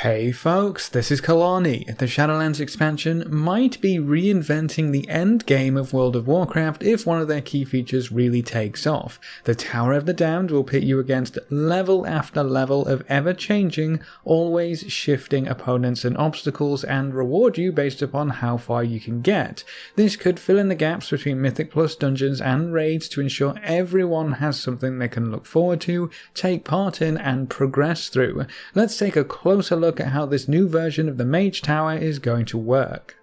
Hey folks, this is Kalani. The Shadowlands expansion might be reinventing the endgame of World of Warcraft if one of their key features really takes off. The Tower of the Damned will pit you against level after level of ever-changing, always shifting opponents and obstacles and reward you based upon how far you can get. This could fill in the gaps between Mythic Plus dungeons and raids to ensure everyone has something they can look forward to, take part in, and progress through. Let's take a closer look at how this new version of the Mage Tower is going to work.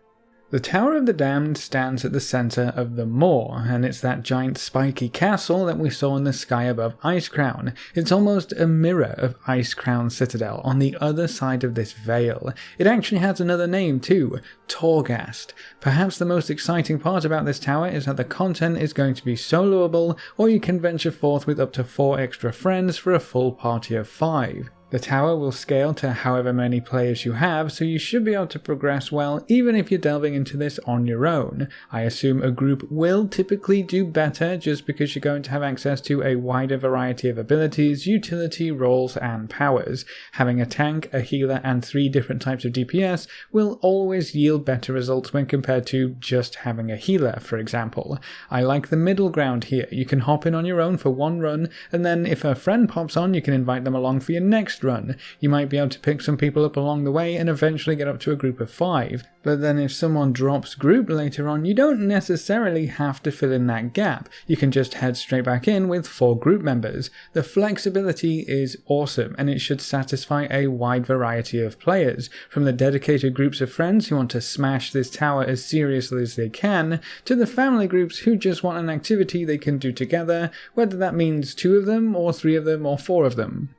The Tower of the Damned stands at the centre of the moor, and it's that giant spiky castle that we saw in the sky above Icecrown. It's almost a mirror of Icecrown Citadel on the other side of this vale. It actually has another name too, Torghast. Perhaps the most exciting part about this tower is that the content is going to be soloable, or you can venture forth with up to 4 extra friends for a full party of 5. The tower will scale to however many players you have, so you should be able to progress well even if you're delving into this on your own. I assume a group will typically do better just because you're going to have access to a wider variety of abilities, utility, roles, and powers. Having a tank, a healer, and 3 different types of DPS will always yield better results when compared to just having a healer, for example. I like the middle ground here. You can hop in on your own for one run, and then if a friend pops on, you can invite them along for your next run. You might be able to pick some people up along the way and eventually get up to a group of 5, but then if someone drops group later on, you don't necessarily have to fill in that gap. You can just head straight back in with 4 group members. The flexibility is awesome, and it should satisfy a wide variety of players, from the dedicated groups of friends who want to smash this tower as seriously as they can, to the family groups who just want an activity they can do together, whether that means 2 of them, or 3 of them, or 4 of them.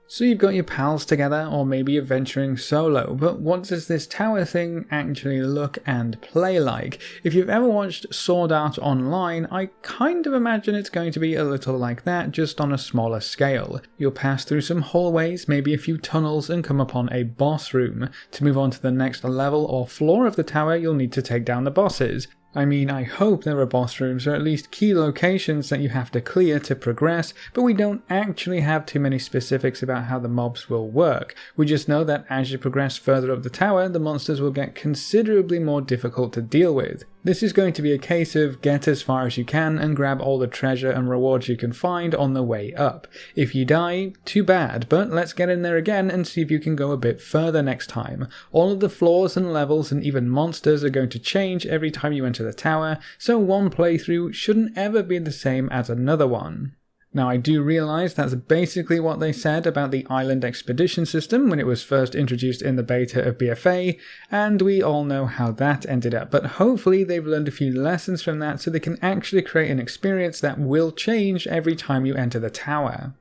So you've got your pals together, or maybe you're venturing solo, but what does this tower thing actually look and play like? If you've ever watched Sword Art Online, I kind of imagine it's going to be a little like that, just on a smaller scale. You'll pass through some hallways, maybe a few tunnels, and come upon a boss room. To move on to the next level or floor of the tower, you'll need to take down the bosses. I mean, I hope there are boss rooms or at least key locations that you have to clear to progress, but we don't actually have too many specifics about how the mobs will work. We just know that as you progress further up the tower, the monsters will get considerably more difficult to deal with. This is going to be a case of get as far as you can and grab all the treasure and rewards you can find on the way up. If you die, too bad, but let's get in there again and see if you can go a bit further next time. All of the floors and levels and even monsters are going to change every time you enter the tower, so one playthrough shouldn't ever be the same as another one. Now, I do realise that's basically what they said about the Island Expedition system when it was first introduced in the beta of BFA, and we all know how that ended up, but hopefully they've learned a few lessons from that so they can actually create an experience that will change every time you enter the tower.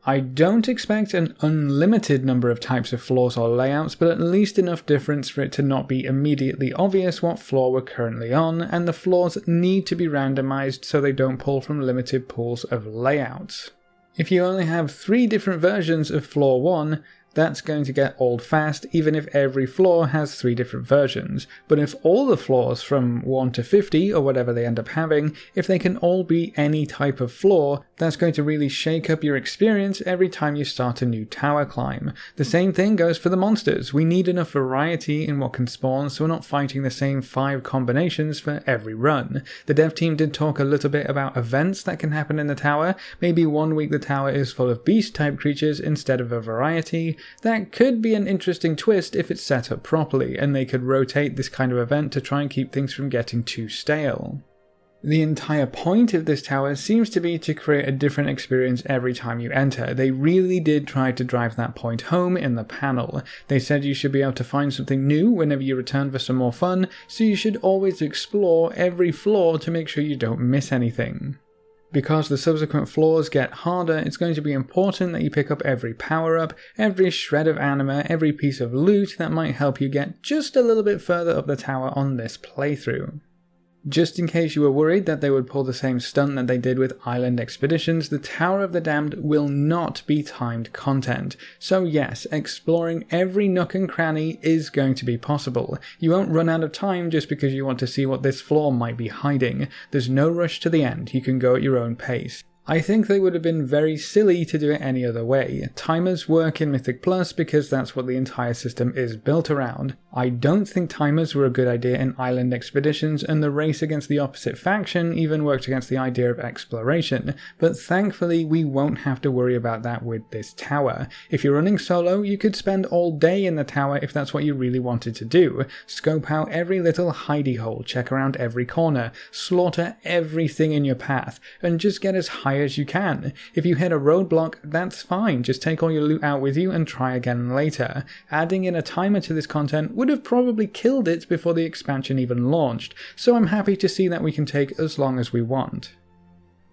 I don't expect an unlimited number of types of floors or layouts, but at least enough difference for it to not be immediately obvious what floor we're currently on, and the floors need to be randomized so they don't pull from limited pools of layouts. If you only have 3 different versions of floor 1, that's going to get old fast, even if every floor has 3 different versions. But if all the floors from 1 to 50, or whatever they end up having, if they can all be any type of floor, that's going to really shake up your experience every time you start a new tower climb. The same thing goes for the monsters. We need enough variety in what can spawn, so we're not fighting the same 5 combinations for every run. The dev team did talk a little bit about events that can happen in the tower. Maybe one week the tower is full of beast type creatures instead of a variety. That could be an interesting twist if it's set up properly, and they could rotate this kind of event to try and keep things from getting too stale. The entire point of this tower seems to be to create a different experience every time you enter. They really did try to drive that point home in the panel. They said you should be able to find something new whenever you return for some more fun, so you should always explore every floor to make sure you don't miss anything. Because the subsequent floors get harder, it's going to be important that you pick up every power-up, every shred of anima, every piece of loot that might help you get just a little bit further up the tower on this playthrough. Just in case you were worried that they would pull the same stunt that they did with Island Expeditions, the Tower of the Damned will not be timed content. So yes, exploring every nook and cranny is going to be possible. You won't run out of time just because you want to see what this floor might be hiding. There's no rush to the end, you can go at your own pace. I think they would have been very silly to do it any other way. Timers work in Mythic Plus because that's what the entire system is built around. I don't think timers were a good idea in island expeditions, and the race against the opposite faction even worked against the idea of exploration, but thankfully we won't have to worry about that with this tower. If you're running solo, you could spend all day in the tower if that's what you really wanted to do. Scope out every little hidey hole, check around every corner, slaughter everything in your path, and just get as high as you can. If you hit a roadblock, that's fine, just take all your loot out with you and try again later. Adding in a timer to this content would have probably killed it before the expansion even launched, so I'm happy to see that we can take as long as we want.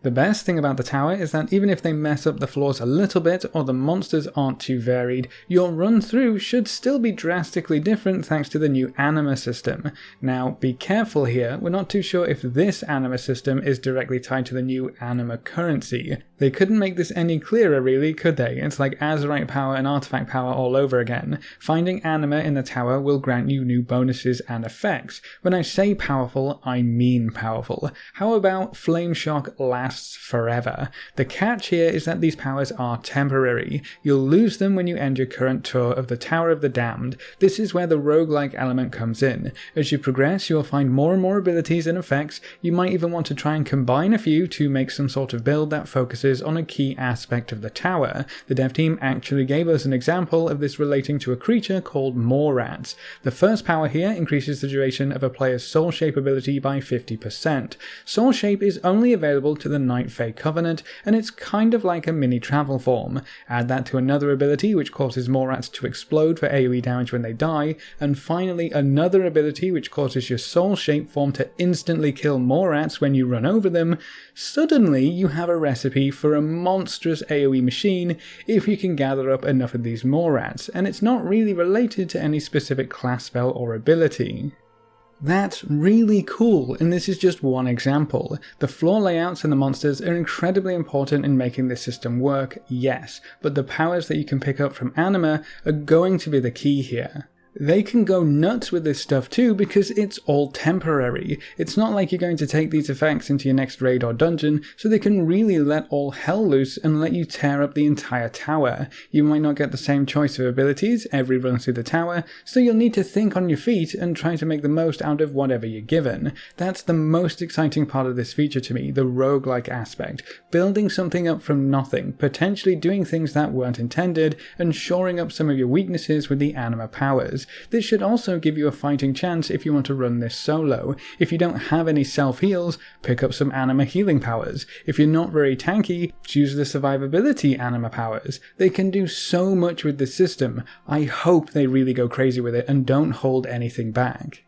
The best thing about the tower is that even if they mess up the floors a little bit or the monsters aren't too varied, your run through should still be drastically different thanks to the new Anima system. Now be careful here, we're not too sure if this Anima system is directly tied to the new Anima currency. They couldn't make this any clearer really, could they? It's like Azerite power and artifact power all over again. Finding Anima in the tower will grant you new bonuses and effects. When I say powerful, I mean powerful. How about Flame Shock lasts forever? The catch here is that these powers are temporary. You'll lose them when you end your current tour of the Tower of the Damned. This is where the roguelike element comes in. As you progress, you'll find more and more abilities and effects. You might even want to try and combine a few to make some sort of build that focuses on a key aspect of the tower. The dev team actually gave us an example of this relating to a creature called Morats. The first power here increases the duration of a player's soul shape ability by 50%. Soul shape is only available to the Night Fae Covenant, and it's kind of like a mini travel form. Add that to another ability which causes Morats to explode for AoE damage when they die, and finally another ability which causes your soul shape form to instantly kill Morats when you run over them. Suddenly you have a recipe for a monstrous AoE machine if you can gather up enough of these Morats, and it's not really related to any specific class spell or ability. That's really cool, and this is just one example. The floor layouts and the monsters are incredibly important in making this system work, yes, but the powers that you can pick up from Anima are going to be the key here. They can go nuts with this stuff too because it's all temporary. It's not like you're going to take these effects into your next raid or dungeon, so they can really let all hell loose and let you tear up the entire tower. You might not get the same choice of abilities every run through the tower, so you'll need to think on your feet and try to make the most out of whatever you're given. That's the most exciting part of this feature to me, the roguelike aspect. Building something up from nothing, potentially doing things that weren't intended, and shoring up some of your weaknesses with the Anima powers. This should also give you a fighting chance if you want to run this solo. If you don't have any self-heals, pick up some Anima healing powers. If you're not very tanky, choose the survivability Anima powers. They can do so much with this system. I hope they really go crazy with it and don't hold anything back.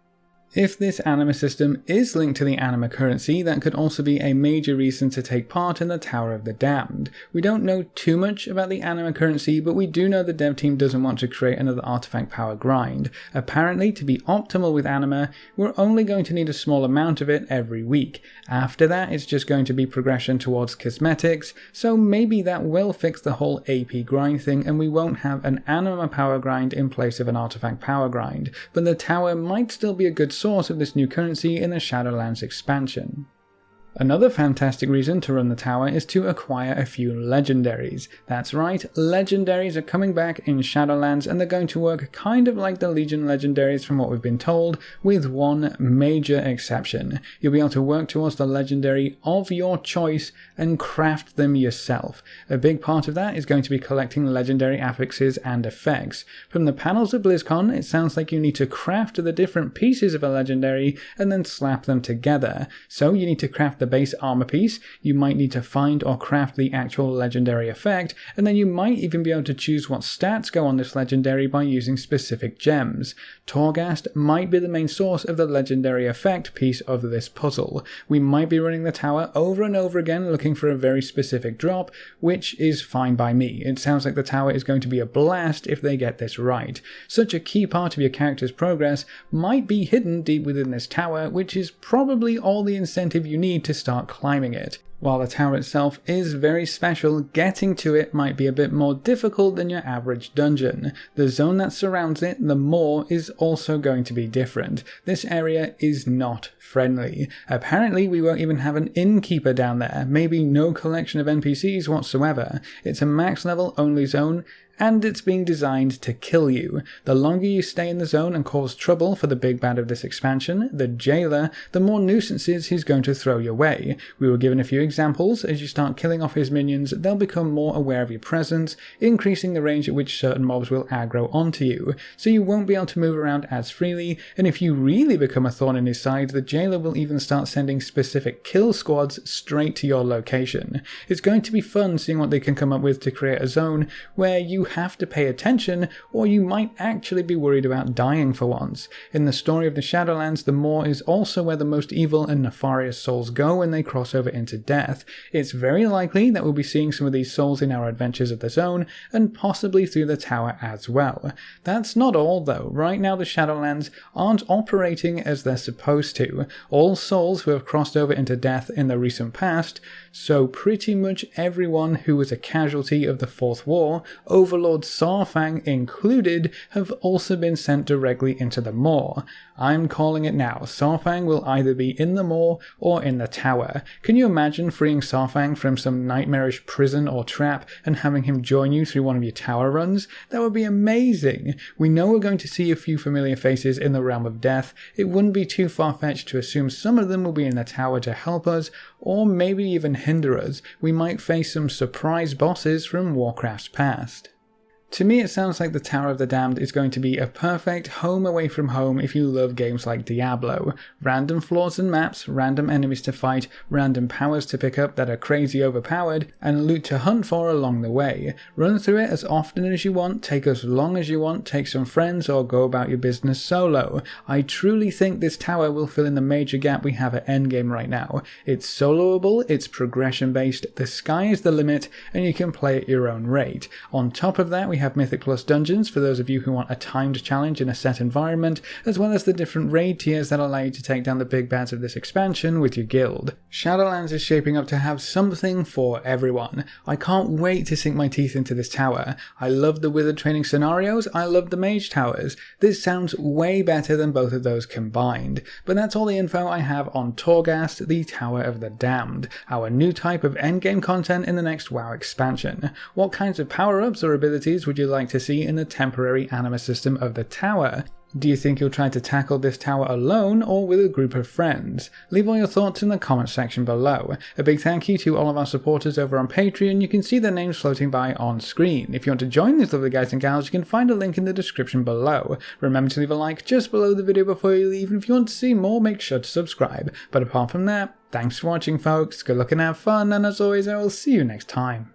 If this Anima system is linked to the Anima currency, that could also be a major reason to take part in the Tower of the Damned. We don't know too much about the Anima currency, but we do know the dev team doesn't want to create another artifact power grind. Apparently, to be optimal with Anima, we're only going to need a small amount of it every week. After that, it's just going to be progression towards cosmetics, so maybe that will fix the whole AP grind thing and we won't have an Anima power grind in place of an artifact power grind, but the tower might still be a good source of this new currency in the Shadowlands expansion. Another fantastic reason to run the tower is to acquire a few legendaries. That's right, legendaries are coming back in Shadowlands and they're going to work kind of like the Legion legendaries from what we've been told, with one major exception. You'll be able to work towards the legendary of your choice and craft them yourself. A big part of that is going to be collecting legendary affixes and effects. From the panels of BlizzCon, it sounds like you need to craft the different pieces of a legendary and then slap them together. So you need to craft the base armor piece, you might need to find or craft the actual legendary effect, and then you might even be able to choose what stats go on this legendary by using specific gems. Torghast might be the main source of the legendary effect piece of this puzzle. We might be running the tower over and over again looking for a very specific drop, which is fine by me. It sounds like the tower is going to be a blast if they get this right. Such a key part of your character's progress might be hidden deep within this tower, which is probably all the incentive you need to start climbing it. While the tower itself is very special, getting to it might be a bit more difficult than your average dungeon. The zone that surrounds it, the moor, is also going to be different. This area is not friendly. Apparently we won't even have an innkeeper down there, maybe no collection of NPCs whatsoever. It's a max level only zone, and it's being designed to kill you. The longer you stay in the zone and cause trouble for the big bad of this expansion, the jailer, the more nuisances he's going to throw your way. We were given a few examples. As you start killing off his minions, they'll become more aware of your presence, increasing the range at which certain mobs will aggro onto you, so you won't be able to move around as freely, and if you really become a thorn in his side, the jailer will even start sending specific kill squads straight to your location. It's going to be fun seeing what they can come up with to create a zone where you have to pay attention, or you might actually be worried about dying for once. In the story of the Shadowlands, the moor is also where the most evil and nefarious souls go when they cross over into death. It's very likely that we'll be seeing some of these souls in our adventures of the zone, and possibly through the tower as well. That's not all though. Right now the Shadowlands aren't operating as they're supposed to. All souls who have crossed over into death in the recent past, so pretty much everyone who was a casualty of the Fourth War, Overlord Saurfang included, have also been sent directly into the moor. I'm calling it now. Saurfang will either be in the moor or in the tower. Can you imagine freeing Saurfang from some nightmarish prison or trap and having him join you through one of your tower runs? That would be amazing. We know we're going to see a few familiar faces in the realm of death. It wouldn't be too far-fetched to assume some of them will be in the tower to help us, or maybe even hinder us. We might face some surprise bosses from Warcraft's past. To me, it sounds like the Tower of the Damned is going to be a perfect home away from home if you love games like Diablo. Random floors and maps, random enemies to fight, random powers to pick up that are crazy overpowered, and loot to hunt for along the way. Run through it as often as you want, take as long as you want, take some friends, or go about your business solo. I truly think this tower will fill in the major gap we have at Endgame right now. It's soloable, it's progression based, the sky is the limit, and you can play at your own rate. On top of that, we have Mythic Plus dungeons for those of you who want a timed challenge in a set environment, as well as the different raid tiers that allow you to take down the big bads of this expansion with your guild. Shadowlands is shaping up to have something for everyone. I can't wait to sink my teeth into this tower. I love the wizard training scenarios, I love the mage towers. This sounds way better than both of those combined. But that's all the info I have on Torghast, the Tower of the Damned, our new type of endgame content in the next WoW expansion. What kinds of power-ups or abilities would you like to see in the temporary Anima system of the tower? Do you think you'll try to tackle this tower alone or with a group of friends? Leave all your thoughts in the comment section below. A big thank you to all of our supporters over on Patreon. You can see their names floating by on screen. If you want to join these lovely guys and gals, you can find a link in the description below. Remember to leave a like just below the video before you leave, and if you want to see more, make sure to subscribe. But apart from that, thanks for watching folks, good luck and have fun, and as always I will see you next time.